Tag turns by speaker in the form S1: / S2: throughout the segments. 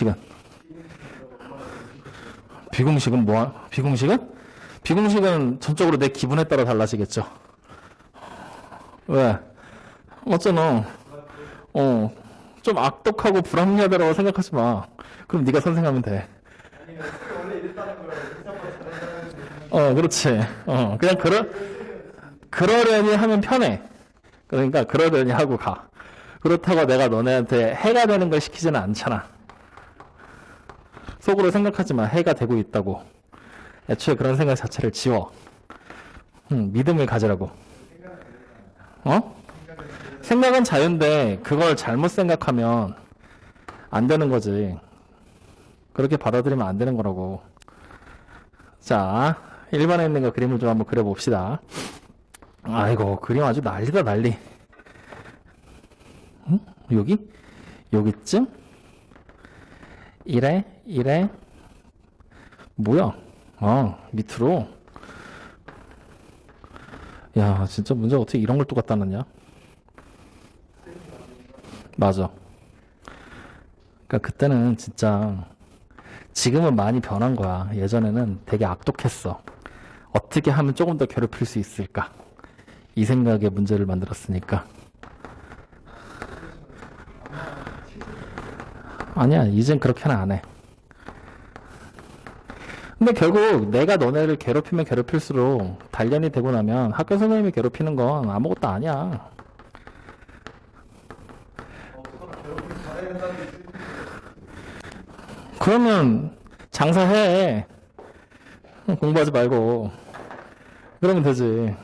S1: 시간. 비공식은 뭐, 비공식은? 비공식은 전적으로 내 기분에 따라 달라지겠죠. 왜? 어쩌노? 좀 악독하고 불합리하다라고 생각하지 마. 그럼 네가 선생하면 돼. 그렇지. 그냥 그러려니 하면 편해. 그러니까 그러려니 하고 가. 그렇다고 내가 너네한테 해가 되는 걸 시키지는 않잖아. 속으로 생각하지 마. 해가 되고 있다고. 애초에 그런 생각 자체를 지워. 믿음을 가지라고. 생각은 자유인데 그걸 잘못 생각하면 안 되는 거지. 그렇게 받아들이면 안 되는 거라고. 자, 1번에 있는 거 그림을 좀 한번 그려봅시다. 아이고, 그림 아주 난리다, 난리. 여기? 여기쯤? 이래? 뭐야? 밑으로. 야, 진짜 문제 어떻게 이런 걸 똑같다 놨냐? 맞아. 그러니까 그때는 진짜, 지금은 많이 변한 거야. 예전에는 되게 악독했어. 어떻게 하면 조금 더 괴롭힐 수 있을까? 이 생각에 문제를 만들었으니까. 아니야, 이젠 그렇게는 안 해. 근데 결국 내가 너네를 괴롭히면 괴롭힐수록 단련이 되고 나면 학교 선생님이 괴롭히는 건 아무것도 아니야. 그러면 장사해. 공부하지 말고. 그러면 되지.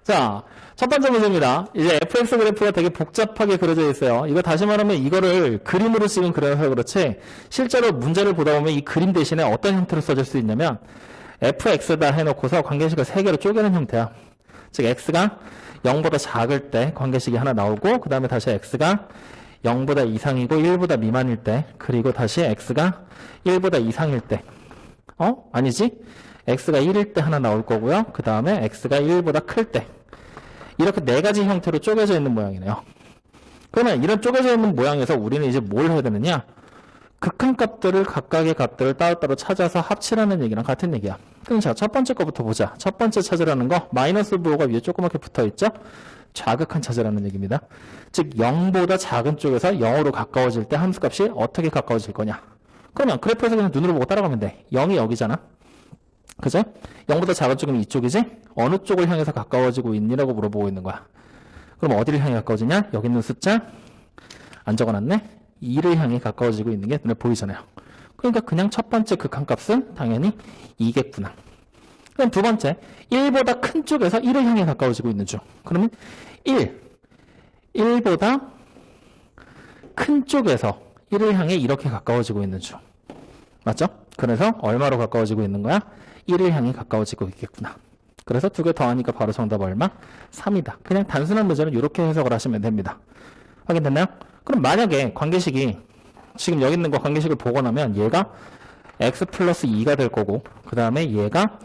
S1: 자, 첫 번째 문제입니다. 이제 fx 그래프가 되게 복잡하게 그려져 있어요. 이거 다시 말하면 이거를 그림으로 지금 그려서 그렇지 실제로 문제를 보다 보면 이 그림 대신에 어떤 형태로 써질 수 있냐면 fx다 해놓고서 관계식을 3개로 쪼개는 형태야. 즉 x가 0보다 작을 때 관계식이 하나 나오고 그 다음에 다시 x가 0보다 이상이고 1보다 미만일 때 그리고 다시 x가 1보다 이상일 때 아니지? x가 1일 때 하나 나올 거고요. 그 다음에 x가 1보다 클 때 이렇게 4가지 형태로 쪼개져 있는 모양이네요. 그러면 이런 쪼개져 있는 모양에서 우리는 이제 뭘 해야 되느냐? 극한값들을 각각의 값들을 따로따로 찾아서 합치라는 얘기랑 같은 얘기야. 그럼 자, 첫 번째 거부터 보자. 첫 번째 찾으라는 거 마이너스 부호가 위에 조그맣게 붙어있죠? 좌극한 찾으라는 얘기입니다. 즉 0보다 작은 쪽에서 0으로 가까워질 때 함수값이 어떻게 가까워질 거냐? 그러면 그래프에서 그냥 눈으로 보고 따라가면 돼. 0이 여기잖아. 그죠? 0보다 작은 쪽은 이쪽이지? 어느 쪽을 향해서 가까워지고 있니라고 물어보고 있는 거야. 그럼 어디를 향해 가까워지냐? 여기 있는 숫자 안 적어놨네? 2를 향해 가까워지고 있는 게 눈에 보이잖아요. 그러니까 그냥 첫 번째 극한값은 당연히 2겠구나. 그럼 두 번째 1보다 큰 쪽에서 1을 향해 가까워지고 있는 중. 그러면 1보다 큰 쪽에서 1을 향해 이렇게 가까워지고 있는 중. 맞죠? 그래서 얼마로 가까워지고 있는 거야? 1을 향해 가까워지고 있겠구나. 그래서 2개 더하니까 바로 정답 얼마? 3이다. 그냥 단순한 문제는 이렇게 해석을 하시면 됩니다. 확인됐나요? 그럼 만약에 관계식이 지금 여기 있는 거 관계식을 보고 나면 얘가 x 플러스 2가 될 거고 그 다음에 얘가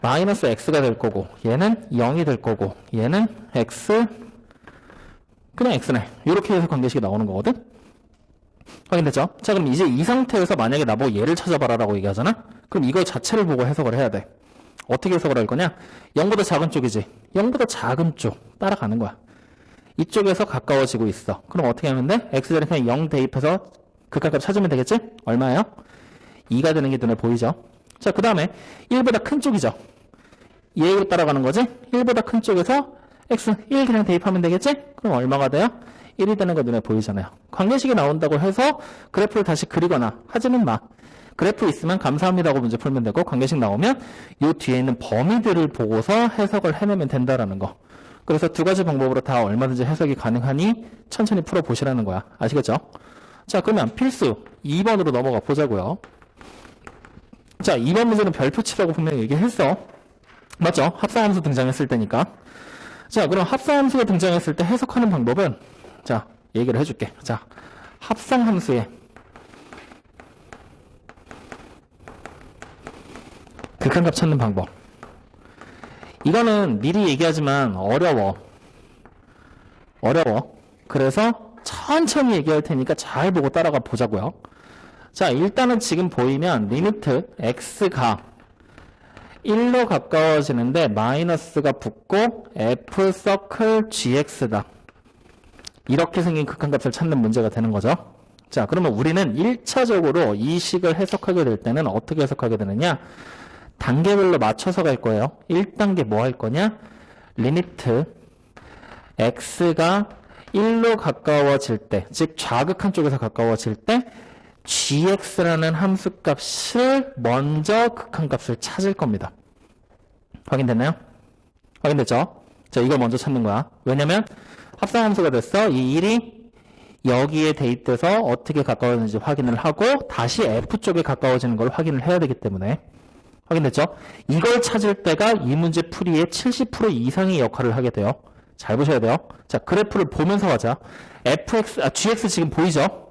S1: 마이너스 x가 될 거고 얘는 0이 될 거고 얘는 x 그냥 x네. 이렇게 해서 관계식이 나오는 거거든? 확인됐죠? 자, 그럼 이제 이 상태에서 만약에 나보고 얘를 찾아봐라 라고 얘기하잖아? 그럼 이거 자체를 보고 해석을 해야 돼. 어떻게 해석을 할 거냐? 0보다 작은 쪽이지. 0보다 작은 쪽 따라가는 거야. 이쪽에서 가까워지고 있어. 그럼 어떻게 하면 돼? x자리 그냥 0 대입해서 극한값 찾으면 되겠지? 얼마예요? 2가 되는 게 눈에 보이죠? 자, 그 다음에 1보다 큰 쪽이죠? 얘로 따라가는 거지? 1보다 큰 쪽에서 x 1 그냥 대입하면 되겠지? 그럼 얼마가 돼요? 1이 되는 거 눈에 보이잖아요. 관계식이 나온다고 해서 그래프를 다시 그리거나 하지는 마. 그래프 있으면 감사합니다고 문제 풀면 되고 관계식 나오면 이 뒤에 있는 범위들을 보고서 해석을 해내면 된다라는 거. 그래서 두 가지 방법으로 다 얼마든지 해석이 가능하니 천천히 풀어보시라는 거야. 아시겠죠? 자, 그러면 필수 2번으로 넘어가 보자고요. 자, 2번 문제는 별표치라고 분명히 얘기했어. 맞죠? 합성함수 등장했을 때니까. 자, 그럼 합성함수가 등장했을 때 해석하는 방법은 자, 얘기를 해줄게. 자, 합성함수의 극한값 찾는 방법. 이거는 미리 얘기하지만 어려워. 그래서 천천히 얘기할 테니까 잘 보고 따라가 보자고요. 자, 일단은 지금 보이면 리미트 x가 1로 가까워지는데 마이너스가 붙고 f 서클 gx다. 이렇게 생긴 극한값을 찾는 문제가 되는 거죠. 자, 그러면 우리는 1차적으로 이 식을 해석하게 될 때는 어떻게 해석하게 되느냐? 단계별로 맞춰서 갈 거예요. 1단계 뭐 할 거냐? 리미트 x가 1로 가까워질 때, 즉 좌극한 쪽에서 가까워질 때 gx라는 함수값을 먼저 극한값을 찾을 겁니다. 확인됐나요? 확인됐죠? 자, 이걸 먼저 찾는 거야. 왜냐면 합성함수가 됐어. 이 1이 여기에 대입돼서 어떻게 가까워지는지 확인을 하고 다시 F쪽에 가까워지는 걸 확인을 해야 되기 때문에. 확인됐죠? 이걸 찾을 때가 이 문제 풀이의 70% 이상의 역할을 하게 돼요. 잘 보셔야 돼요. 자, 그래프를 보면서 가자. GX 지금 보이죠?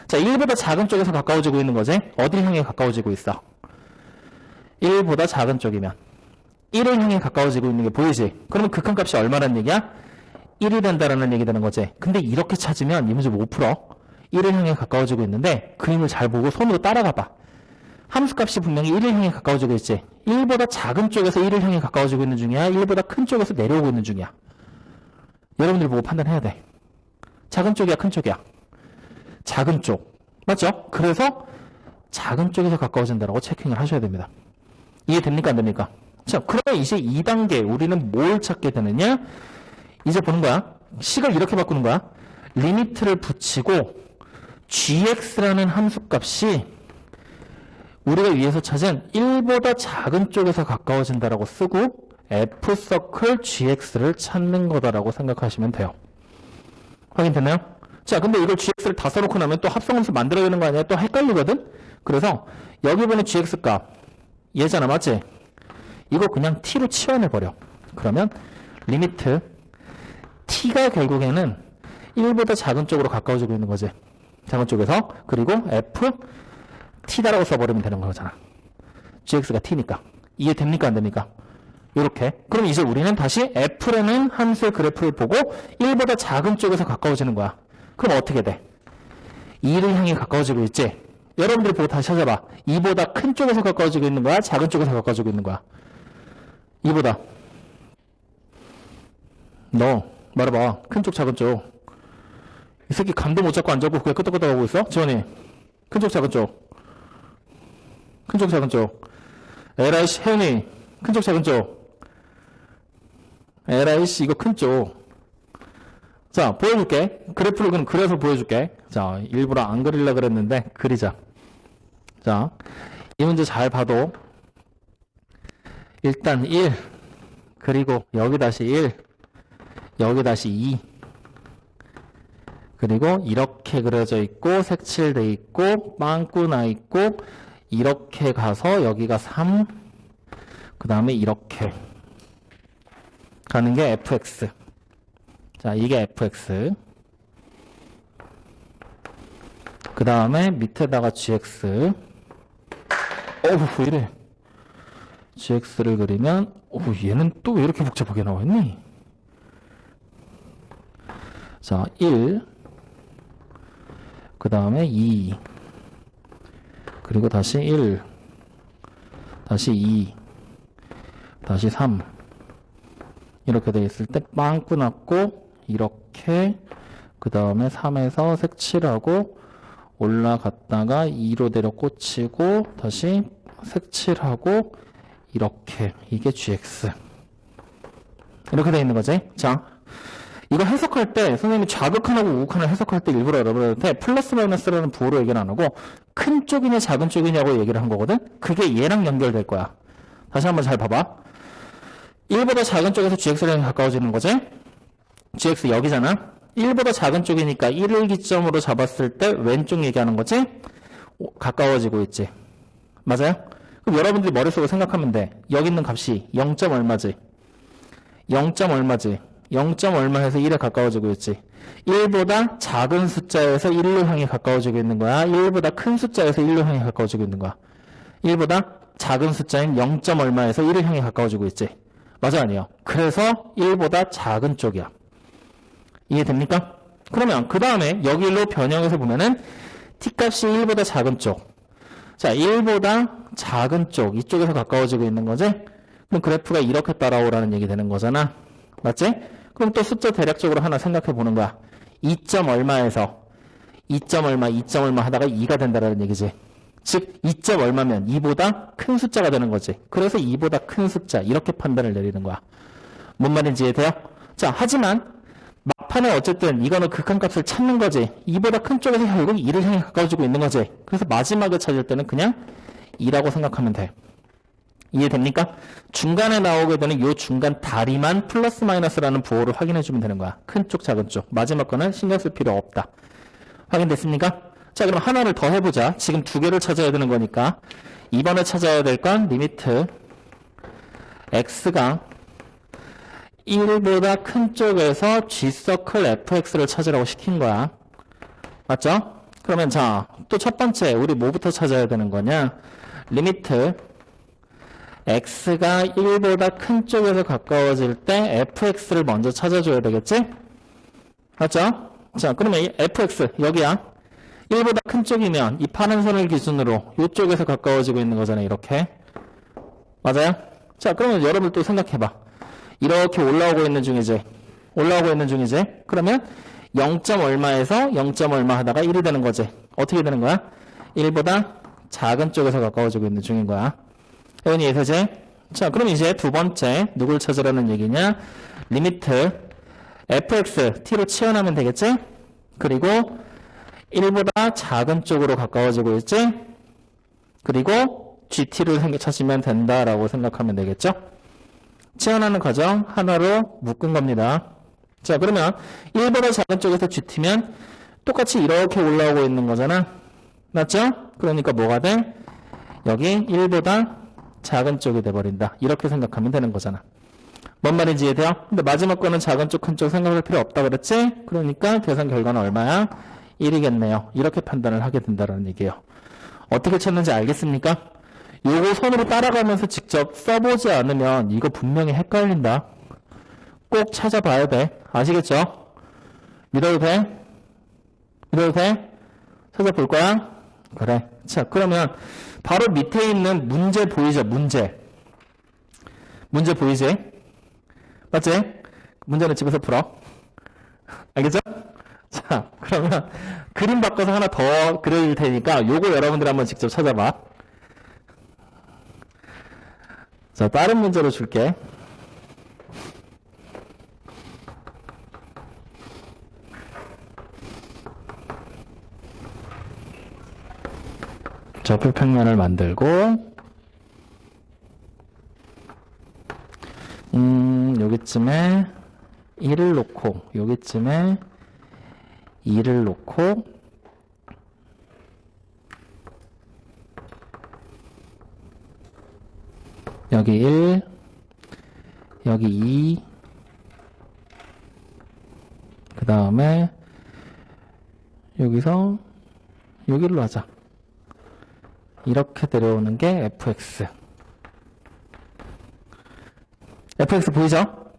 S1: 자, 1보다 작은 쪽에서 가까워지고 있는 거지? 어디를 향해 가까워지고 있어? 1보다 작은 쪽이면 1을 향해 가까워지고 있는 게 보이지? 그러면 극한값이 얼마란 얘기야? 1이 된다라는 얘기 되는 거지. 근데 이렇게 찾으면 이 문제 못 풀어. 1을 향해 가까워지고 있는데 그림을 잘 보고 손으로 따라가 봐. 함수값이 분명히 1을 향해 가까워지고 있지. 1보다 작은 쪽에서 1을 향해 가까워지고 있는 중이야. 1보다 큰 쪽에서 내려오고 있는 중이야. 여러분들 보고 판단해야 돼. 작은 쪽이야, 큰 쪽이야? 작은 쪽. 맞죠? 그래서 작은 쪽에서 가까워진다라고 체킹을 하셔야 됩니다. 이해됩니까? 안 됩니까? 자, 그러면 이제 2단계 우리는 뭘 찾게 되느냐? 이제 보는 거야. 식을 이렇게 바꾸는 거야. 리미트를 붙이고 gx라는 함수값이 우리가 위에서 찾은 1보다 작은 쪽에서 가까워진다라고 쓰고 f서클 gx를 찾는 거다라고 생각하시면 돼요. 확인됐나요? 자, 근데 이걸 gx를 다 써놓고 나면 또 합성함수 만들어야 되는 거 아니야? 또 헷갈리거든? 그래서 여기 보는 gx값 얘잖아, 맞지? 이거 그냥 t로 치환해버려. 그러면 리미트 t가 결국에는 1보다 작은 쪽으로 가까워지고 있는 거지. 작은 쪽에서. 그리고 f t다라고 써버리면 되는 거잖아. gx가 t니까. 이해됩니까? 안 됩니까? 이렇게. 그럼 이제 우리는 다시 f라는 함수의 그래프를 보고 1보다 작은 쪽에서 가까워지는 거야. 그럼 어떻게 돼? 2를 향해 가까워지고 있지? 여러분들이 보고 다시 찾아봐. 2보다 큰 쪽에서 가까워지고 있는 거야? 작은 쪽에서 가까워지고 있는 거야? 2보다. 너 말해봐. 큰 쪽, 작은 쪽. 이 새끼 감도 못 잡고 안 잡고 그게 끄덕끄덕하고 있어? 지원이. 큰 쪽, 작은 쪽. 큰 쪽, 작은 쪽. 에라이씨, 혜연이. 큰 쪽, 작은 쪽. 에라이씨, 이거 큰 쪽. 자, 보여줄게. 그래프를 그럼 그려서 보여줄게. 자, 일부러 안 그리려고 그랬는데, 그리자. 자, 이 문제 잘 봐도, 일단 1, 그리고 여기 다시 1, 여기 다시 2, 그리고 이렇게 그려져 있고, 색칠돼 있고, 빵꾸 나 있고, 이렇게 가서 여기가 3, 그 다음에 이렇게 가는 게 fx. 자, 이게 fx. 그 다음에 밑에다가 gx. 어우, 이래. gx를 그리면, 얘는 또 왜 이렇게 복잡하게 나와있니? 자, 1. 그 다음에 2. 그리고 다시 1. 다시 2. 다시 3. 이렇게 돼 있을 때 빵꾸 났고 이렇게 그 다음에 3에서 색칠하고 올라갔다가 2로 내려 꽂히고 다시 색칠하고 이렇게 이게 gx 이렇게 돼 있는 거지. 자, 이거 해석할 때 선생님이 좌극한하고 우극한을 해석할 때 일부러 여러분한테 플러스 마이너스라는 부호로 얘기를 안 하고 큰 쪽이냐 작은 쪽이냐고 얘기를 한 거거든. 그게 얘랑 연결될 거야. 다시 한번 잘 봐봐. 1보다 작은 쪽에서 gx랑 가까워지는 거지? gx 여기잖아? 1보다 작은 쪽이니까 1을 기점으로 잡았을 때 왼쪽 얘기하는 거지? 가까워지고 있지. 맞아요? 그럼 여러분들이 머릿속으로 생각하면 돼. 여기 있는 값이 0. 얼마지? 0. 얼마지? 0. 얼마 해서 1에 가까워지고 있지. 1보다 작은 숫자에서 1로 향해 가까워지고 있는 거야? 1보다 큰 숫자에서 1로 향해 가까워지고 있는 거야? 1보다 작은 숫자인 0. 얼마에서 1을 향해 가까워지고 있지. 맞아, 아니에요? 그래서 1보다 작은 쪽이야. 이해됩니까? 그러면 그 다음에 여기로 변형해서 보면은 t값이 1보다 작은 쪽. 자, 1보다 작은 쪽, 이쪽에서 가까워지고 있는 거지? 그럼 그래프가 이렇게 따라오라는 얘기 되는 거잖아. 맞지? 그럼 또 숫자 대략적으로 하나 생각해 보는 거야. 2점 얼마에서 2점 얼마, 2점 얼마 하다가 2가 된다라는 얘기지. 즉, 2점 얼마면 2보다 큰 숫자가 되는 거지. 그래서 2보다 큰 숫자, 이렇게 판단을 내리는 거야. 뭔 말인지 이해돼요? 자, 하지만 막판에 어쨌든 이거는 극한값을 찾는 거지. 2보다 큰 쪽에서 결국 2를 향해 가까워지고 있는 거지. 그래서 마지막에 찾을 때는 그냥 2라고 생각하면 돼. 이해됩니까? 중간에 나오게 되는 이 중간 다리만 플러스 마이너스라는 부호를 확인해주면 되는 거야. 큰 쪽, 작은 쪽. 마지막 거는 신경 쓸 필요 없다. 확인됐습니까? 자, 그럼 하나를 더 해보자. 지금 두 개를 찾아야 되는 거니까. 이번에 찾아야 될 건 리미트 x가 1보다 큰 쪽에서 G서클 fx를 찾으라고 시킨 거야. 맞죠? 그러면 자, 또 첫 번째 우리 뭐부터 찾아야 되는 거냐? 리미트 x가 1보다 큰 쪽에서 가까워질 때 fx를 먼저 찾아줘야 되겠지? 맞죠? 자, 그러면 이 fx 여기야. 1보다 큰 쪽이면 이 파란 선을 기준으로 이쪽에서 가까워지고 있는 거잖아요. 이렇게. 맞아요? 자, 그러면 여러분 또 생각해봐. 이렇게 올라오고 있는 중이지. 올라오고 있는 중이지. 그러면 0점 얼마에서 0점 얼마 하다가 1이 되는 거지. 어떻게 되는 거야? 1보다 작은 쪽에서 가까워지고 있는 중인 거야. 혜원이 이해되지? 자, 그럼 이제 두 번째 누굴 찾으라는 얘기냐? 리미트 fx t로 치환하면 되겠지? 그리고 1보다 작은 쪽으로 가까워지고 있지? 그리고 gt를 찾으면 된다라고 생각하면 되겠죠? 치환하는 과정 하나로 묶은 겁니다. 자, 그러면 1보다 작은 쪽에서 gt면 똑같이 이렇게 올라오고 있는 거잖아. 맞죠? 그러니까 뭐가 돼? 여기 1보다 작은 쪽이 돼버린다. 이렇게 생각하면 되는 거잖아. 뭔 말인지 이해돼요? 근데 마지막 거는 작은 쪽, 큰 쪽 생각할 필요 없다 그랬지? 그러니까 계산 결과는 얼마야? 1이겠네요. 이렇게 판단을 하게 된다는 얘기예요. 어떻게 찾는지 알겠습니까? 요거 손으로 따라가면서 직접 써보지 않으면 이거 분명히 헷갈린다. 꼭 찾아봐야 돼. 아시겠죠? 믿어도 돼? 믿어도 돼? 찾아볼 거야? 그래. 자, 그러면 바로 밑에 있는 문제 보이죠? 문제 보이지? 맞지? 문제는 집에서 풀어. 알겠죠? 자, 그러면 그림 바꿔서 하나 더 그려줄 테니까 요거 여러분들 한번 직접 찾아봐. 자, 다른 문제로 줄게. 좌표평면을 만들고 여기쯤에 1을 놓고 여기쯤에 2를 놓고 여기 1 여기 2 그 다음에 여기서 여기로 하자. 이렇게 내려오는 게 fx. fx 보이죠?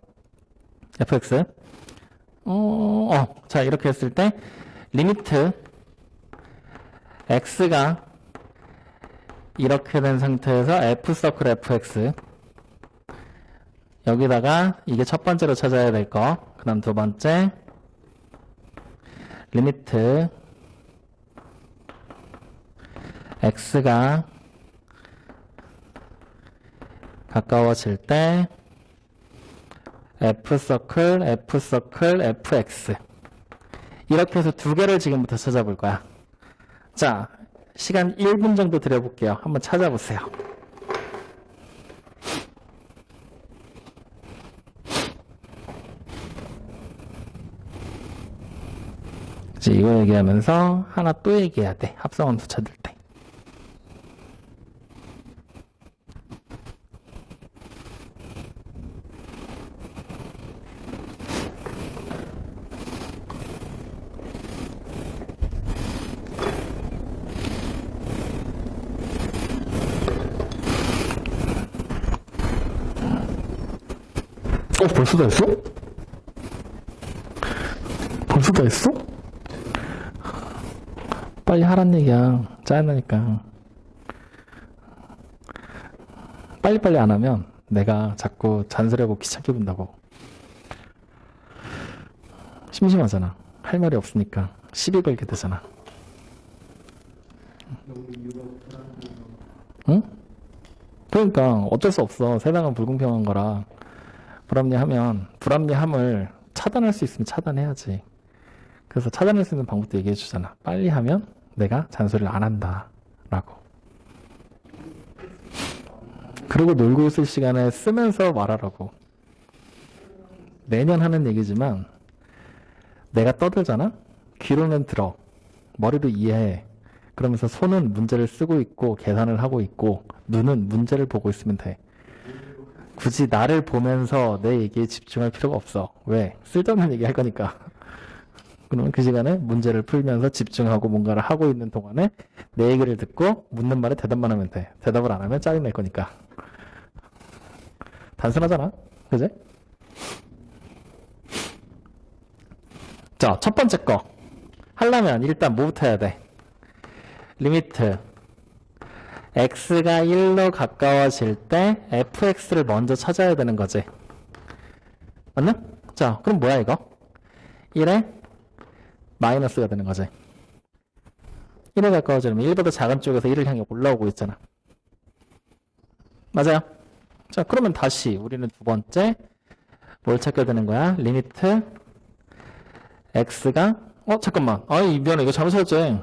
S1: fx. 자, 이렇게 했을 때, 리미트, x가 이렇게 된 상태에서 f서클 fx. 여기다가, 이게 첫 번째로 찾아야 될 거. 그 다음 두 번째, 리미트, x가 가까워질 때 f서클 fx 이렇게 해서 두 개를 지금부터 찾아볼 거야. 자, 시간 1분 정도 드려볼게요. 한번 찾아보세요. 이제 이거 얘기하면서 하나 또 얘기해야 돼. 합성함수 찾을 때. 벌써 다 했어? 벌써 다 했어? 빨리 하란 얘기야. 짜증나니까. 빨리빨리 안 하면 내가 자꾸 잔소리하고 귀찮게 군다고. 심심하잖아. 할 말이 없으니까 시비 걸게 되잖아. 응? 그러니까 어쩔 수 없어. 세상은 불공평한 거라. 불합리함을 차단할 수 있으면 차단해야지. 그래서 차단할 수 있는 방법도 얘기해 주잖아. 빨리 하면 내가 잔소리를 안 한다 라고. 그리고 놀고 있을 시간에 쓰면서 말하라고. 매년 하는 얘기지만 내가 떠들잖아? 귀로는 들어. 머리로 이해해. 그러면서 손은 문제를 쓰고 있고 계산을 하고 있고 눈은 문제를 보고 있으면 돼. 굳이 나를 보면서 내 얘기에 집중할 필요가 없어. 왜? 쓸데없는 얘기 할 거니까. 그러면 그 시간에 문제를 풀면서 집중하고 뭔가를 하고 있는 동안에 내 얘기를 듣고 묻는 말에 대답만 하면 돼. 대답을 안 하면 짜증날 거니까. 단순하잖아. 그지? 자, 첫 번째 거. 하려면 일단 뭐부터 해야 돼? 리미트. x가 1로 가까워질 때 fx를 먼저 찾아야 되는 거지. 맞나? 자, 그럼 뭐야 이거? 1에 마이너스가 되는 거지. 1에 가까워지면 1보다 작은 쪽에서 1을 향해 올라오고 있잖아. 맞아요? 자, 그러면 다시 우리는 두 번째 뭘 찾게 되는 거야? 리미트 x가 잠깐만. 아이 미안해. 이거 잘못 찾았지.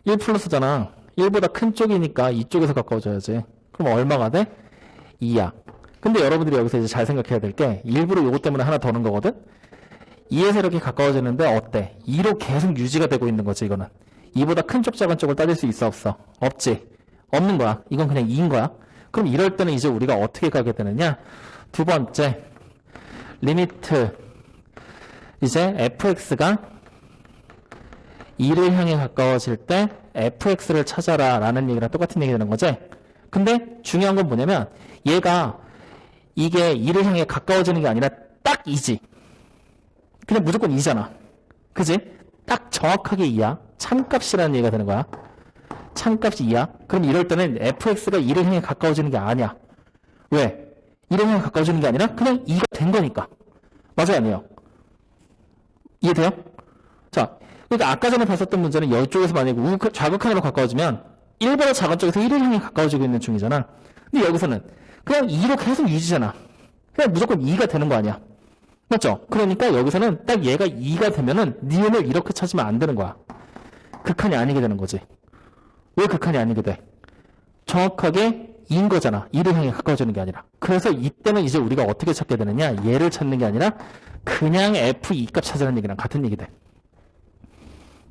S1: 1 플러스잖아. 1보다 큰 쪽이니까 이쪽에서 가까워져야지. 그럼 얼마가 돼? 2야. 근데 여러분들이 여기서 이제 잘 생각해야 될 게 일부러 요거 때문에 하나 더 넣은 거거든? 2에서 이렇게 가까워지는데 어때? 2로 계속 유지가 되고 있는 거지 이거는. 2보다 큰 쪽 작은 쪽을 따질 수 있어 없어? 없지. 없는 거야. 이건 그냥 2인 거야. 그럼 이럴 때는 이제 우리가 어떻게 가게 되느냐? 두 번째 리미트 이제 fx가 2를 향해 가까워질 때 fx를 찾아라 라는 얘기랑 똑같은 얘기 되는 거지. 근데 중요한 건 뭐냐면 얘가 이게 2를 향해 가까워지는 게 아니라 딱 2지. 그냥 무조건 2잖아. 그지? 딱 정확하게 2야. 참값이라는 얘기가 되는 거야. 참값이 2야. 그럼 이럴 때는 fx가 2를 향해 가까워지는 게 아니야. 왜? 2를 향해 가까워지는 게 아니라 그냥 2가 된 거니까. 맞아요? 아니에요? 이해돼요? 자, 그러니까 아까 전에 봤었던 문제는 이쪽에서 만약에 좌극한으로 가까워지면 1보다 작은 쪽에서 1을 향해 가까워지고 있는 중이잖아. 근데 여기서는 그냥 2로 계속 유지잖아. 그냥 무조건 2가 되는 거 아니야. 맞죠? 그러니까 여기서는 딱 얘가 2가 되면은 니은을 이렇게 찾으면 안 되는 거야. 극한이 아니게 되는 거지. 왜 극한이 아니게 돼? 정확하게 2인 거잖아. 2를 향해 가까워지는 게 아니라. 그래서 이때는 이제 우리가 어떻게 찾게 되느냐? 얘를 찾는 게 아니라 그냥 f2 값 찾으라는 얘기랑 같은 얘기 돼.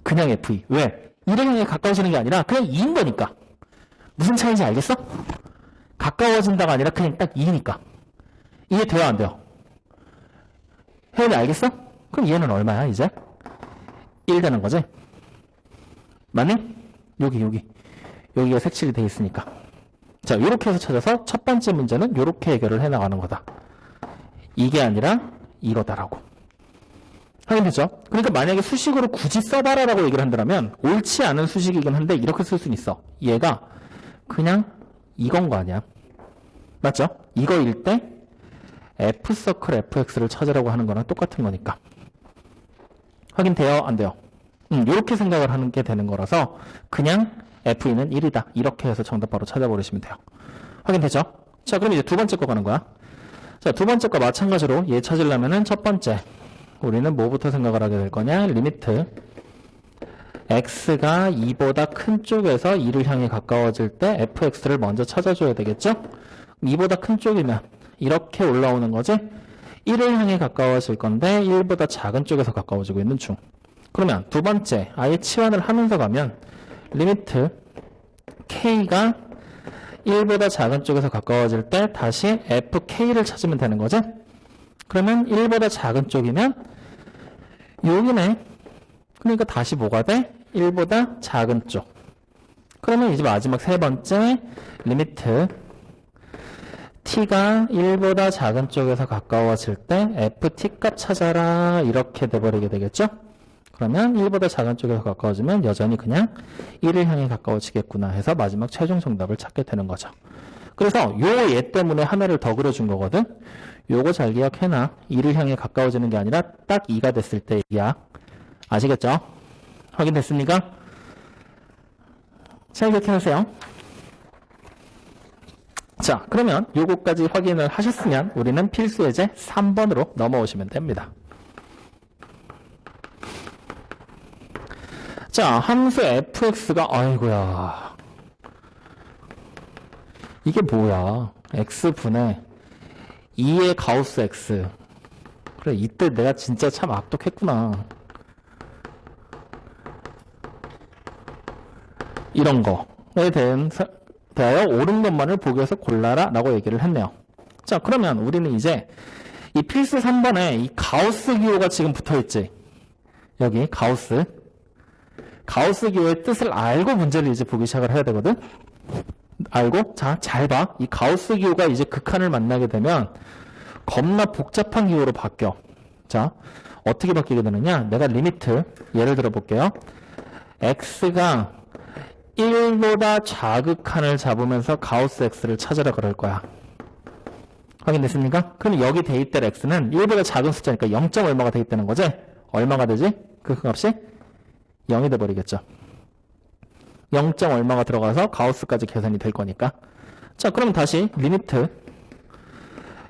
S1: 그냥 f2. 왜? 2를 향해 가까워지는 게 아니라 그냥 2인 거니까. 무슨 차이인지 알겠어? 가까워진다가 아니라 그냥 딱 2니까. 이해 돼요? 안 돼요? 혜연이 알겠어? 그럼 얘는 얼마야 이제? 1 되는 거지? 맞니? 여기가 색칠이 돼 있으니까. 자, 요렇게 해서 찾아서 첫 번째 문제는 요렇게 해결을 해나가는 거다. 이게 아니라 이거다라고. 확인됐죠? 그러니까 만약에 수식으로 굳이 써봐라라고 얘기를 한다면 옳지 않은 수식이긴 한데 이렇게 쓸 수는 있어. 얘가 그냥 이건 거 아니야. 맞죠? 이거일 때 f서클 fx를 찾으라고 하는 거랑 똑같은 거니까. 확인돼요? 안 돼요? 이렇게 생각을 하는 게 되는 거라서 그냥 f2는 1이다. 이렇게 해서 정답 바로 찾아버리시면 돼요. 확인되죠? 자, 그럼 이제 두 번째 거 가는 거야. 자, 두 번째 거 마찬가지로 얘 찾으려면은 첫 번째 우리는 뭐부터 생각을 하게 될 거냐? 리미트 x가 2보다 큰 쪽에서 2를 향해 가까워질 때 fx를 먼저 찾아줘야 되겠죠? 2보다 큰 쪽이면 이렇게 올라오는 거지? 1을 향해 가까워질 건데 1보다 작은 쪽에서 가까워지고 있는 중. 그러면 두 번째 아예 치환을 하면서 가면 리미트 k가 1보다 작은 쪽에서 가까워질 때 다시 fk를 찾으면 되는 거지? 그러면 1보다 작은 쪽이면 여기네. 그러니까 다시 뭐가 돼? 1보다 작은 쪽. 그러면 이제 마지막 세 번째 리미트 t가 1보다 작은 쪽에서 가까워질 때 ft 값 찾아라 이렇게 돼버리게 되겠죠? 그러면 1보다 작은 쪽에서 가까워지면 여전히 그냥 1을 향해 가까워지겠구나 해서 마지막 최종 정답을 찾게 되는 거죠. 그래서 요 얘 때문에 하나를 더 그려준 거거든. 요거 잘 기억해놔. 1을 향해 가까워지는 게 아니라 딱 2가 됐을 때 얘기야. 아시겠죠? 확인됐습니까? 잘 기억해놓으세요. 자, 그러면 요거까지 확인을 하셨으면 우리는 필수 예제 3번으로 넘어오시면 됩니다. 자, 함수 fx가 아이고야. 이게 뭐야? x분의 2의 가우스 x. 그래, 이때 내가 진짜 참 악독했구나. 이런 거에 대하여 옳은 것만을 보기에서 골라라 라고 얘기를 했네요. 자, 그러면 우리는 이제 이 필수 3번에 이 가우스 기호가 지금 붙어있지. 여기 가우스 기호의 뜻을 알고 문제를 이제 보기 시작을 해야 되거든. 알고? 자, 잘 봐. 이 가우스 기호가 이제 극한을 만나게 되면 겁나 복잡한 기호로 바뀌어. 자, 어떻게 바뀌게 되느냐? 내가 리미트 예를 들어 볼게요. x가 1보다 자극한을 잡으면서 가우스 x를 찾으라 그럴 거야. 확인됐습니까? 그럼 여기 대입될 x는 1보다 작은 숫자니까 0. 얼마가 대입되는 거지? 얼마가 되지? 그 값이 0이 돼버리겠죠. 0. 얼마가 들어가서 가우스까지 계산이 될 거니까. 자, 그럼 다시 리미트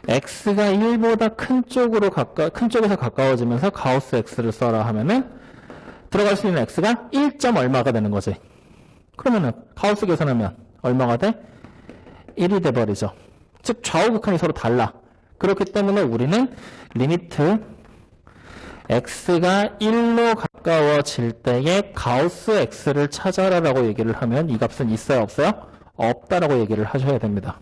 S1: x가 1보다 큰 쪽에서 가까워지면서 가우스 x를 써라 하면은 들어갈 수 있는 x가 1. 얼마가 되는 거지. 그러면은 가우스 계산하면 얼마가 돼? 1이 돼버리죠. 즉 좌우 극한이 서로 달라. 그렇기 때문에 우리는 리미트 x가 1로 가까워질 때에 가우스 x를 찾아라라고 얘기를 하면 이 값은 있어요, 없어요? 없다라고 얘기를 하셔야 됩니다.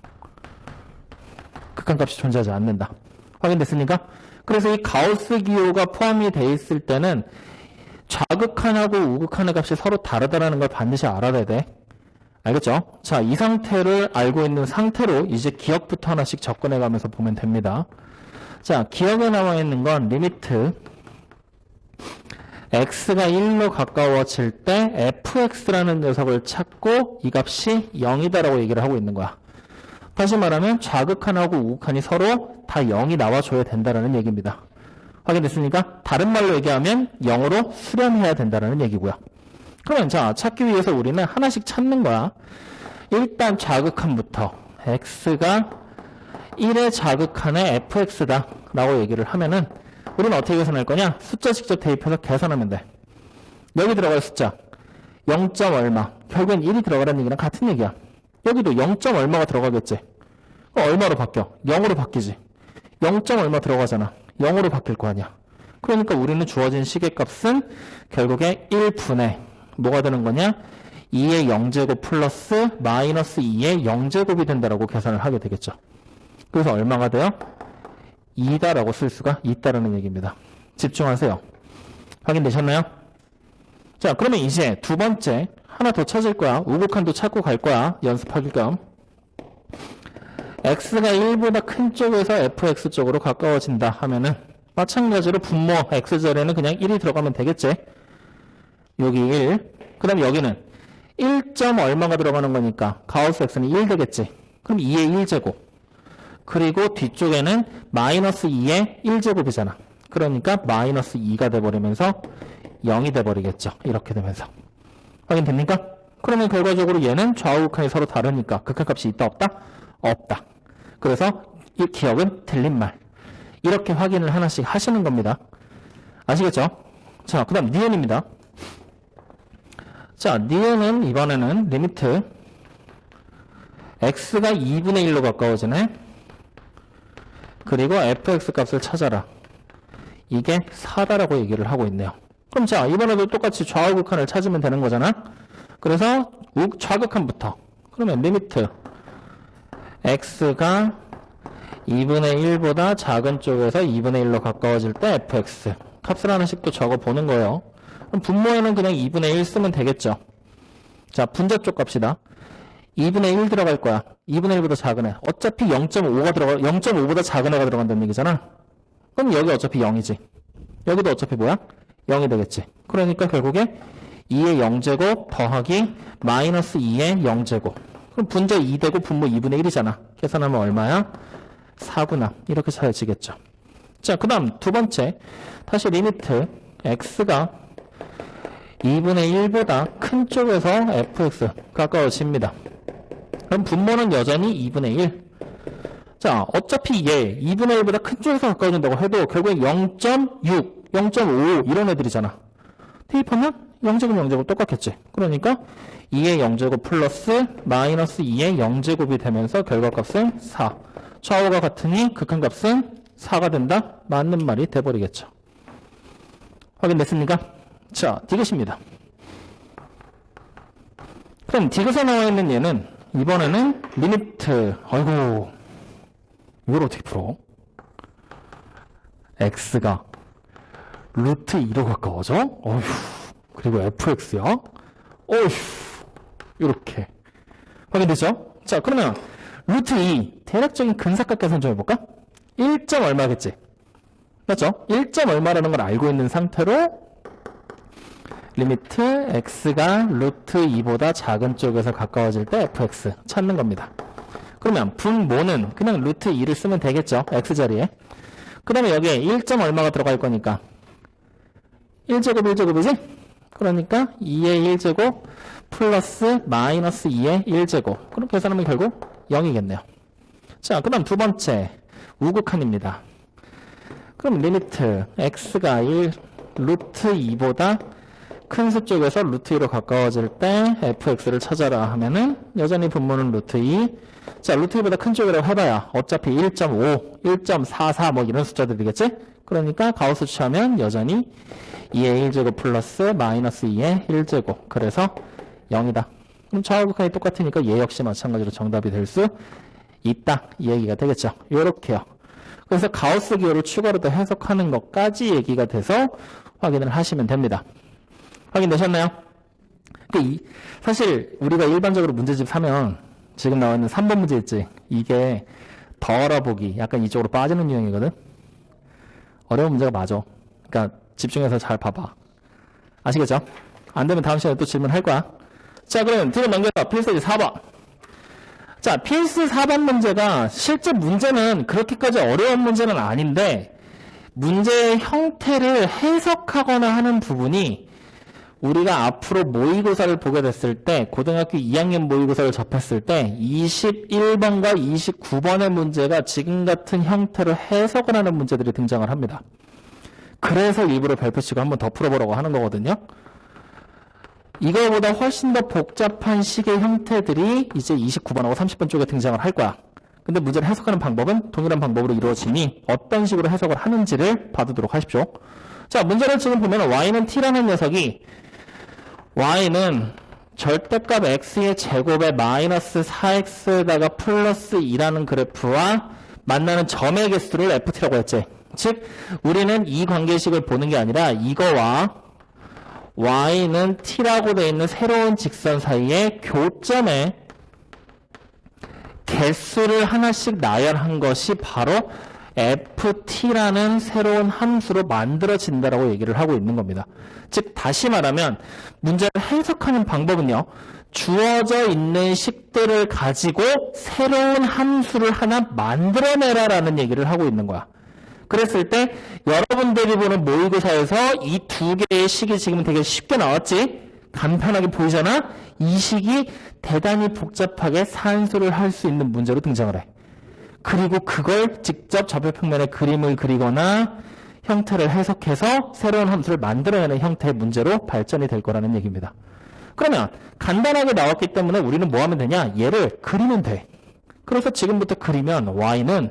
S1: 극한값이 존재하지 않는다. 확인됐습니까? 그래서 이 가우스 기호가 포함이 돼 있을 때는 좌극한하고 우극한의 값이 서로 다르다는 걸 반드시 알아야 돼. 알겠죠? 자, 이 상태를 알고 있는 상태로 이제 기억부터 하나씩 접근해 가면서 보면 됩니다. 자, 기억에 나와 있는 건 리미트 x가 1로 가까워질 때 fx라는 녀석을 찾고 이 값이 0이다라고 얘기를 하고 있는 거야. 다시 말하면 좌극한하고 우극한이 서로 다 0이 나와줘야 된다는 얘기입니다. 확인됐습니까? 다른 말로 얘기하면 0으로 수렴해야 된다는 얘기고요. 그러면 자, 찾기 위해서 우리는 하나씩 찾는 거야. 일단 좌극한부터 x가 1의 좌극한의 fx다 라고 얘기를 하면은 우리는 어떻게 계산할 거냐? 숫자 직접 대입해서 계산하면 돼. 여기 들어갈 숫자 0. 얼마, 결국엔 1이 들어가라는 얘기랑 같은 얘기야. 여기도 0. 얼마가 들어가겠지. 얼마로 바뀌어? 0으로 바뀌지. 0. 얼마 들어가잖아. 0으로 바뀔 거 아니야. 그러니까 우리는 주어진 시계값은 결국에 1분의 뭐가 되는 거냐? 2의 0제곱 플러스 마이너스 2의 0제곱이 된다라고 계산을 하게 되겠죠. 그래서 얼마가 돼요? 2다라고 쓸 수가 있다라는 얘기입니다. 집중하세요. 확인되셨나요? 자, 그러면 이제 두 번째 하나 더 찾을 거야. 우극한도 찾고 갈 거야. 연습하기 겸. x가 1보다 큰 쪽에서 fx 쪽으로 가까워진다 하면은 마찬가지로 분모 x자리에는 그냥 1이 들어가면 되겠지. 여기 1. 그 다음에 여기는 1. 얼마가 들어가는 거니까 가우스 x는 1 되겠지. 그럼 2의 1제곱. 그리고 뒤쪽에는 마이너스 2의 1제곱이잖아. 그러니까 마이너스 2가 돼버리면서 0이 돼버리겠죠. 이렇게 되면서. 확인됩니까? 그러면 결과적으로 얘는 좌우 극한이 서로 다르니까 극한값이 있다 없다? 없다. 그래서 이 기억은 틀린 말. 이렇게 확인을 하나씩 하시는 겁니다. 아시겠죠? 자, 그 다음 니은입니다. 자, 니은은 이번에는 리미트 x가 2분의 1로 가까워지네. 그리고 fx 값을 찾아라. 이게 4다라고 얘기를 하고 있네요. 그럼 자, 이번에도 똑같이 좌우 극한을 찾으면 되는 거잖아. 그래서 좌극한부터. 그러면 리미트 x가 2분의 1보다 작은 쪽에서 2분의 1로 가까워질 때 fx 값을 하나씩 또 적어 보는 거예요. 그럼 분모에는 그냥 2분의 1 쓰면 되겠죠. 자, 분자 쪽 값이다. 2분의 1 들어갈 거야. 2분의 1보다 작은 애. 어차피 0.5보다 작은 애가 들어간다는 얘기잖아. 그럼 여기 어차피 0이지. 여기도 어차피 뭐야? 0이 되겠지. 그러니까 결국에 2의 0제곱 더하기 마이너스 2의 0제곱. 그럼 분자 2되고 분모 2분의 1이잖아. 계산하면 얼마야? 4구나. 이렇게 찾아지겠죠. 자, 그 다음 두 번째. 다시 리미트 x가 2분의 1보다 큰 쪽에서 fx 가까워집니다. 그럼 분모는 여전히 2분의 1. 자, 어차피 얘 2분의 1보다 큰 쪽에서 가까워진다고 해도 결국에 0.6, 0.5 이런 애들이잖아. 대입하면 0제곱 0제곱 똑같겠지. 그러니까 2의 0제곱 플러스 마이너스 2의 0제곱이 되면서 결과값은 4. 좌우가 같으니 극한값은 4가 된다? 맞는 말이 돼버리겠죠. 확인됐습니까? 자, 디귿입니다. 그럼 디귿에 나와 있는 얘는 이번에는 리미트. 아이고, 이걸 어떻게 풀어? x가 루트 2로 가까워져? 어휴, 그리고 fx야? 어휴, 이렇게. 확인되죠? 자, 그러면 루트 2, 대략적인 근사각 계산 좀 해볼까? 1점 얼마겠지? 맞죠? 1점 얼마라는 걸 알고 있는 상태로 리미트 x가 루트 2보다 작은 쪽에서 가까워질 때 fx 찾는 겁니다. 그러면 분모는 그냥 루트 2를 쓰면 되겠죠? x자리에. 그 다음에 여기에 1점 얼마가 들어갈 거니까 1제곱 1제곱이지? 그러니까 2의 1제곱 플러스 마이너스 2의 1제곱. 그럼 계산하면 결국 0이겠네요. 자, 그 다음 두 번째 우극한입니다. 그럼 리미트 x가 1 루트 2보다 큰 수 쪽에서 루트 2로 가까워질 때 fx를 찾아라 하면은 여전히 분모는 루트 2. 자, 루트 2보다 큰 쪽이라고 해봐야 어차피 1.5, 1.44 뭐 이런 숫자들이겠지? 그러니까 가우스 취하면 여전히 2의 1제곱 플러스 마이너스 2의 1제곱. 그래서 0이다. 그럼 좌우극한이 똑같으니까 얘 역시 마찬가지로 정답이 될 수 있다. 이 얘기가 되겠죠. 요렇게요. 그래서 가우스 기호를 추가로 더 해석하는 것까지 얘기가 돼서 확인을 하시면 됩니다. 확인되셨나요? 사실 우리가 일반적으로 문제집 사면 지금 나와 있는 3번 문제 있지? 이게 더 알아보기 약간 이쪽으로 빠지는 유형이거든? 어려운 문제가 맞아. 그러니까 집중해서 잘 봐봐. 아시겠죠? 안 되면 다음 시간에 또 질문할 거야. 자, 그럼 뒤로 넘겨서 필수 4번. 자, 필수 4번 문제가 실제 문제는 그렇게까지 어려운 문제는 아닌데 문제의 형태를 해석하거나 하는 부분이 우리가 앞으로 모의고사를 보게 됐을 때 고등학교 2학년 모의고사를 접했을 때 21번과 29번의 문제가 지금 같은 형태로 해석을 하는 문제들이 등장을 합니다. 그래서 일부러 별표치고 한번 더 풀어보라고 하는 거거든요. 이거보다 훨씬 더 복잡한 식의 형태들이 이제 29번하고 30번 쪽에 등장을 할 거야. 근데 문제를 해석하는 방법은 동일한 방법으로 이루어지니 어떤 식으로 해석을 하는지를 봐두도록 하십시오. 자, 문제를 지금 보면 y는 t라는 녀석이 y는 절대값 x의 제곱에 마이너스 4x에다가 플러스 2라는 그래프와 만나는 점의 개수를 ft라고 했지. 즉 우리는 이 관계식을 보는 게 아니라 이거와 y는 t라고 되어 있는 새로운 직선 사이에 교점에 개수를 하나씩 나열한 것이 바로 ft라는 새로운 함수로 만들어진다라고 얘기를 하고 있는 겁니다. 즉 다시 말하면 문제를 해석하는 방법은요. 주어져 있는 식들을 가지고 새로운 함수를 하나 만들어내라라는 얘기를 하고 있는 거야. 그랬을 때 여러분들이 보는 모의고사에서 이 두 개의 식이 지금 되게 쉽게 나왔지? 간편하게 보이잖아? 이 식이 대단히 복잡하게 산수를 할 수 있는 문제로 등장을 해. 그리고 그걸 직접 좌표평면에 그림을 그리거나 형태를 해석해서 새로운 함수를 만들어내는 형태의 문제로 발전이 될 거라는 얘기입니다. 그러면 간단하게 나왔기 때문에 우리는 뭐 하면 되냐? 얘를 그리면 돼. 그래서 지금부터 그리면 y는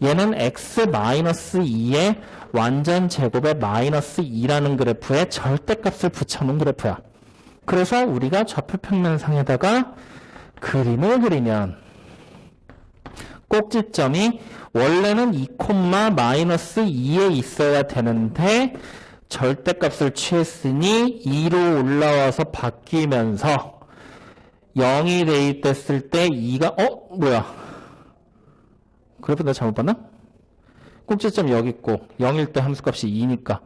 S1: 얘는 x-2의 완전 제곱에 마이너스 2라는 그래프에 절대값을 붙여놓은 그래프야. 그래서 우리가 좌표평면상에다가 그림을 그리면 꼭지점이 원래는 2,-2에 있어야 되는데 절대값을 취했으니 2로 올라와서 바뀌면서 0이 대입됐을 때 2가 뭐야? 그래프 내가 잘못 봤나? 꼭지점 여기 있고 0일 때 함수값이 2니까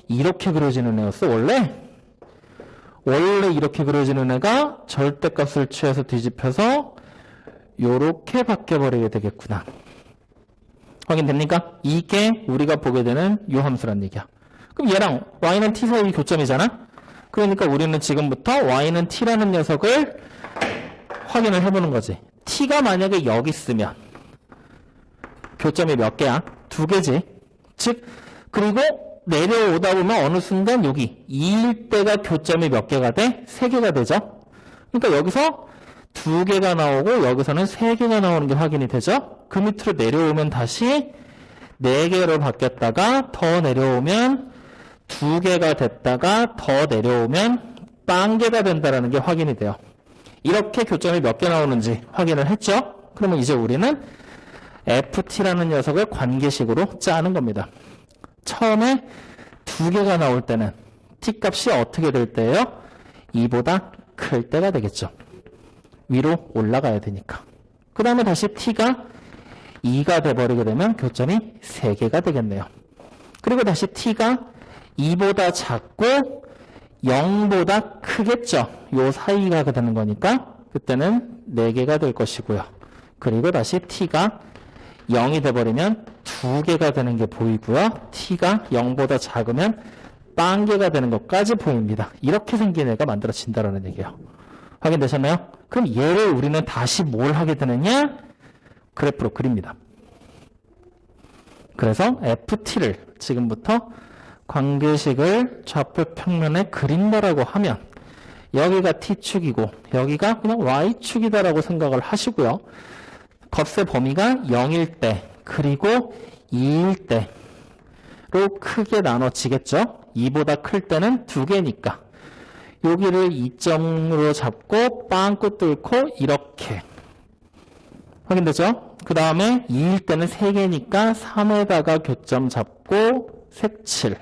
S1: 이렇게 그려지는 애였어, 원래? 원래 이렇게 그려지는 애가 절대값을 취해서 뒤집혀서 요렇게 바뀌어버리게 되겠구나. 확인됩니까? 이게 우리가 보게 되는 요 함수란 얘기야. 그럼 얘랑 y는 t 사이 교점이잖아? 그러니까 우리는 지금부터 y는 t라는 녀석을 확인을 해보는 거지. t가 만약에 여기 있으면 교점이 몇 개야? 2개지. 즉, 그리고 내려오다 보면 어느 순간 여기 2일 때가 교점이 몇 개가 돼? 3개가 되죠. 그러니까 여기서 2개가 나오고 여기서는 3개가 나오는 게 확인이 되죠. 그 밑으로 내려오면 다시 4개로 바뀌었다가 더 내려오면 2개가 됐다가 더 내려오면 빵개가 된다는 게 확인이 돼요. 이렇게 교점이 몇 개 나오는지 확인을 했죠. 그러면 이제 우리는 ft라는 녀석을 관계식으로 짜는 겁니다. 처음에 2개가 나올 때는 t 값이 어떻게 될 때예요? 2보다 클 때가 되겠죠. 위로 올라가야 되니까. 그 다음에 다시 t가 2가 돼버리게 되면 교점이 3개가 되겠네요. 그리고 다시 t가 2보다 작고 0보다 크겠죠. 요 사이가 되는 거니까 그때는 4개가 될 것이고요. 그리고 다시 t가 0이 돼버리면 2개가 되는 게 보이고요. t가 0보다 작으면 빵개가 되는 것까지 보입니다. 이렇게 생긴 애가 만들어진다는 얘기예요. 확인되셨나요? 그럼 얘를 우리는 다시 뭘 하게 되느냐? 그래프로 그립니다. 그래서 ft를 지금부터 관계식을 좌표 평면에 그린다라고 하면 여기가 t축이고 여기가 그냥 y축이다라고 생각을 하시고요. 겉의 범위가 0일 때 그리고 2일 때로 크게 나눠지겠죠. 2보다 클 때는 2개니까 여기를 2점으로 잡고 빵꾸 뚫고 이렇게 확인되죠? 그 다음에 2일 때는 3개니까 3에다가 교점 잡고 색칠.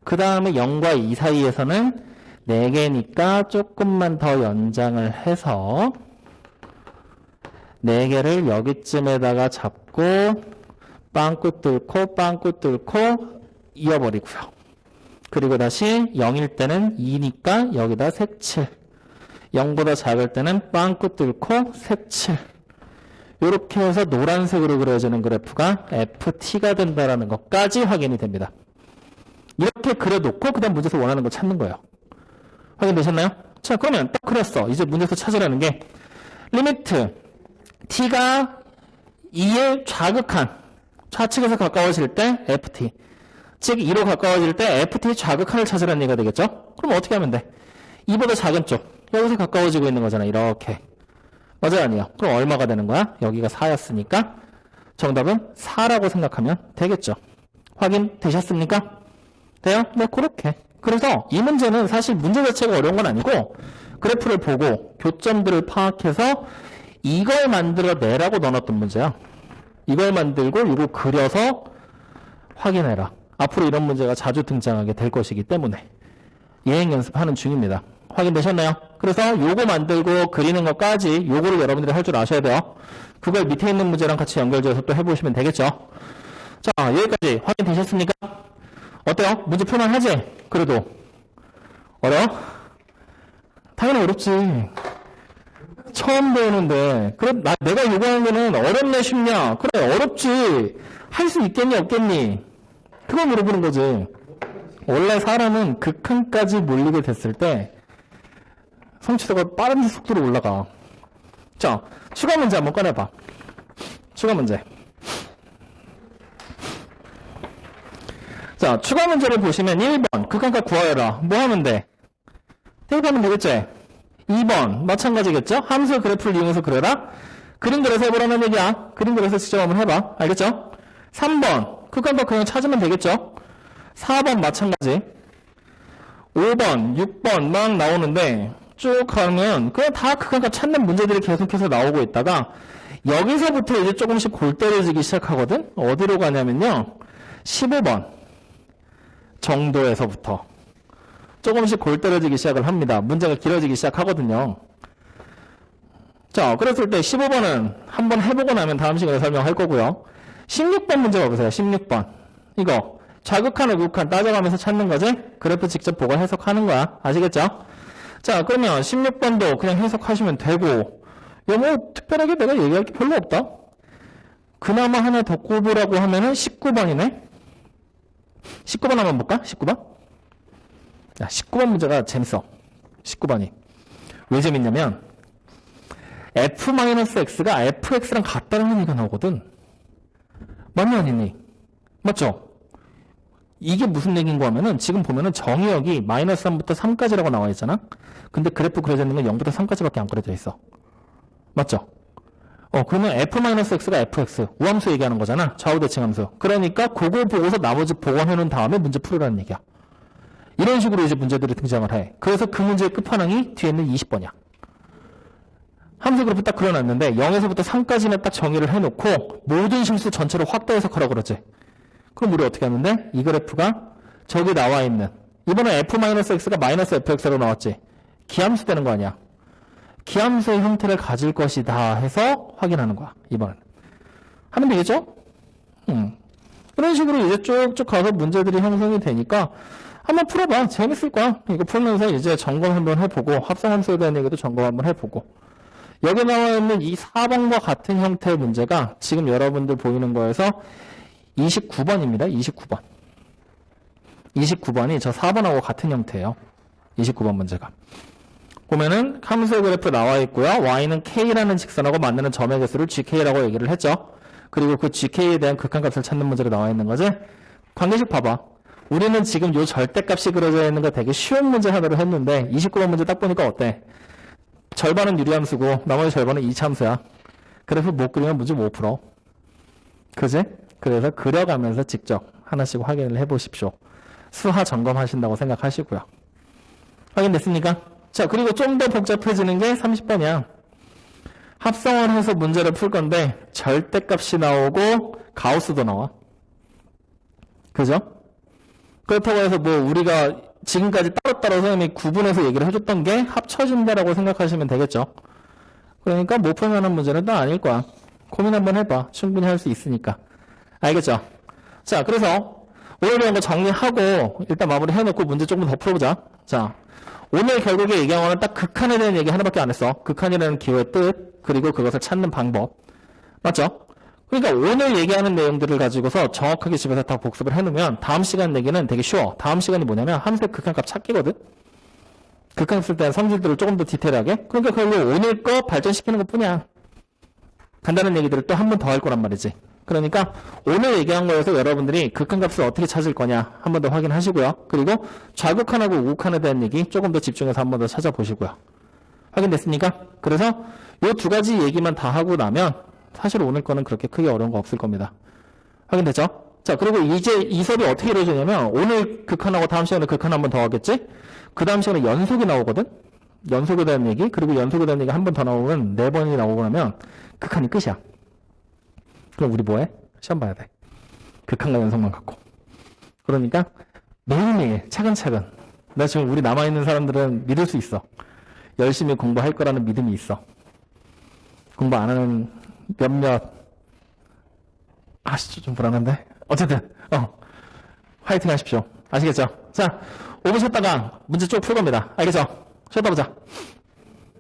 S1: 그 다음에 0과 2 사이에서는 4개니까 조금만 더 연장을 해서 4개를 여기쯤에다가 잡고 빵꾸 뚫고 이어버리고요. 그리고 다시 0일 때는 2니까 여기다 색칠. 0보다 작을 때는 빵꾸 뚫고 색칠. 이렇게 해서 노란색으로 그려지는 그래프가 ft가 된다는 것까지 확인이 됩니다. 이렇게 그려놓고 그 다음 문제에서 원하는 걸 찾는 거예요. 확인되셨나요? 자, 그러면 딱 그렸어. 이제 문제에서 찾으라는 게 리미트 t가 2에 좌극한 좌측에서 가까워질 때 ft 즉 2로 가까워질 때 ft 좌극한을 찾으라는 얘기가 되겠죠? 그럼 어떻게 하면 돼? 2보다 작은 쪽 여기서 가까워지고 있는 거잖아. 이렇게 맞아요? 아니요? 그럼 얼마가 되는 거야? 여기가 4였으니까 정답은 4라고 생각하면 되겠죠. 확인되셨습니까? 돼요? 네, 그렇게. 그래서 이 문제는 사실 문제 자체가 어려운 건 아니고 그래프를 보고 교점들을 파악해서 이걸 만들어내라고 넣어놨던 문제야. 이걸 만들고 이거 그려서 확인해라. 앞으로 이런 문제가 자주 등장하게 될 것이기 때문에 예행 연습하는 중입니다. 확인되셨나요? 그래서 요거 만들고 그리는 것까지 요거를 여러분들이 할 줄 아셔야 돼요. 그걸 밑에 있는 문제랑 같이 연결지어서 또 해보시면 되겠죠. 자, 여기까지 확인되셨습니까? 어때요? 문제 풀만하지? 그래도 어려워? 당연히 어렵지. 처음 배우는데 그래 내가 요구하는 거는 어렵냐 쉽냐? 그래 어렵지. 할 수 있겠니 없겠니? 그걸 물어보는 거지. 원래 사람은 극한까지 몰리게 됐을 때 성취도가 빠른 속도로 올라가. 자, 추가 문제 한번 꺼내봐. 추가 문제. 자, 추가 문제를 보시면 1번 극한값 구하여라. 뭐 하면 돼? 대입하면 되겠지? 2번 마찬가지겠죠? 함수의 그래프를 이용해서 그려라. 그림 그려서 해보라는 얘기야. 그림 그려서 직접 한번 해봐. 알겠죠? 3번 극한값 그냥 찾으면 되겠죠? 4번 마찬가지. 5번 6번 막 나오는데 쭉 가면 그냥 다 극한값 찾는 문제들이 계속해서 나오고 있다가 여기서부터 이제 조금씩 골 때려지기 시작하거든? 어디로 가냐면요 15번 정도에서부터 조금씩 골 때려지기 시작을 합니다. 문제가 길어지기 시작하거든요. 자, 그랬을 때 15번은 한번 해보고 나면 다음 시간에 설명할 거고요. 16번 문제 봐보세요. 16번. 이거 좌극한, 우극한 따져가면서 찾는 거지? 그래프 직접 보고 해석하는 거야. 아시겠죠? 자, 그러면 16번도 그냥 해석하시면 되고, 야, 뭐, 특별하게 내가 얘기할 게 별로 없다? 그나마 하나 더 꼽으라고 하면은 19번이네? 19번 한번 볼까? 19번? 야, 19번 문제가 재밌어. 19번이. 왜 재밌냐면, f-x가 fx랑 같다는 얘기가 나오거든. 맞니, 아니니? 맞죠? 이게 무슨 얘기인 거 하면은, 지금 보면은 정의역이 마이너스 3부터 3까지라고 나와 있잖아? 근데 그래프 그려져 있는 건 0부터 3까지밖에 안 그려져 있어. 맞죠? 그러면 f-x가 fx, 우함수 얘기하는 거잖아. 좌우대칭함수. 그러니까 그거 보고서 나머지 복원해 놓은 다음에 문제 풀으라는 얘기야. 이런 식으로 이제 문제들이 등장을 해. 그래서 그 문제의 끝판왕이 뒤에 있는 20번이야. 함수 그래프 딱 그려놨는데 0에서부터 3까지는 딱 정의를 해놓고 모든 실수 전체를 확대 해석하라고 그러지. 그럼 우리 어떻게 하는데? 이 그래프가 저기 나와 있는 이번에 f-x가 마이너스 fx로 나왔지. 기함수 되는 거 아니야. 기함수의 형태를 가질 것이다 해서 확인하는 거야. 이번엔. 하면 되겠죠? 이런 식으로 이제 쭉쭉 가서 문제들이 형성이 되니까 한번 풀어봐. 재밌을 거야. 이거 풀면서 이제 점검 한번 해보고 합성함수에 대한 얘기도 점검 한번 해보고 여기 나와 있는 이 4번과 같은 형태의 문제가 지금 여러분들 보이는 거에서 29번입니다. 29번. 29번이 저 4번하고 같은 형태예요. 29번 문제가. 보면은 함수의 그래프 나와 있고요. y는 k라는 직선하고 만드는 점의 개수를 gk라고 얘기를 했죠. 그리고 그 gk에 대한 극한값을 찾는 문제로 나와 있는 거지. 관계식 봐봐. 우리는 지금 요 절대값이 그려져 있는 거 되게 쉬운 문제 하나를 했는데 29번 문제 딱 보니까 어때? 절반은 유리함수고 나머지 절반은 이차함수야. 그래서 못 그리면 문제 못 풀어. 그지? 그래서 그려가면서 직접 하나씩 확인을 해보십시오. 수하 점검하신다고 생각하시고요. 확인됐습니까? 자, 그리고 좀 더 복잡해지는 게 30번이야. 합성을 해서 문제를 풀 건데 절대값이 나오고 가우스도 나와. 그죠? 그렇다고 해서 뭐 우리가 지금까지 따로따로 선생님이 구분해서 얘기를 해줬던 게 합쳐진다라고 생각하시면 되겠죠. 그러니까 못 풀만한 문제는 또 아닐 거야. 고민 한번 해봐. 충분히 할 수 있으니까. 알겠죠? 자, 그래서 오늘 배운 거 정리하고 일단 마무리 해놓고 문제 조금 더 풀어보자. 자, 오늘 결국에 얘기한 거는 딱 극한에 대한 얘기 하나밖에 안 했어. 극한이라는 기호의 뜻, 그리고 그것을 찾는 방법. 맞죠? 그러니까 오늘 얘기하는 내용들을 가지고서 정확하게 집에서 다 복습을 해놓으면 다음 시간 내기는 되게 쉬워. 다음 시간이 뭐냐면 함수의 극한값 찾기거든. 극한값에 대한 성질들을 조금 더 디테일하게. 그러니까 그걸로 오늘 거 발전시키는 것 뿐이야. 간단한 얘기들을 또 한 번 더 할 거란 말이지. 그러니까 오늘 얘기한 거에서 여러분들이 극한값을 어떻게 찾을 거냐 한 번 더 확인하시고요. 그리고 좌극한하고 우극한에 대한 얘기 조금 더 집중해서 한 번 더 찾아보시고요. 확인됐습니까? 그래서 이 두 가지 얘기만 다 하고 나면 사실 오늘 거는 그렇게 크게 어려운 거 없을 겁니다. 확인됐죠? 자, 그리고 이제 이 수업이 어떻게 이루어지냐면 오늘 극한하고 다음 시간에 극한 한 번 더 하겠지? 그 다음 시간에 연속이 나오거든? 연속에 대한 얘기, 그리고 연속에 대한 얘기 한 번 더 나오면 4번이 나오고 나면 극한이 끝이야. 그럼 우리 뭐해? 시험 봐야 돼. 극한과 연속만 갖고. 그러니까 매일매일 차근차근. 나 지금 우리 남아있는 사람들은 믿을 수 있어. 열심히 공부할 거라는 믿음이 있어. 공부 안 하는 몇몇 좀 불안한데? 어쨌든 화이팅 하십시오. 아시겠죠? 자, 5분 쉬었다가 문제 쭉 풀 겁니다. 알겠죠? 쉬었다 보자.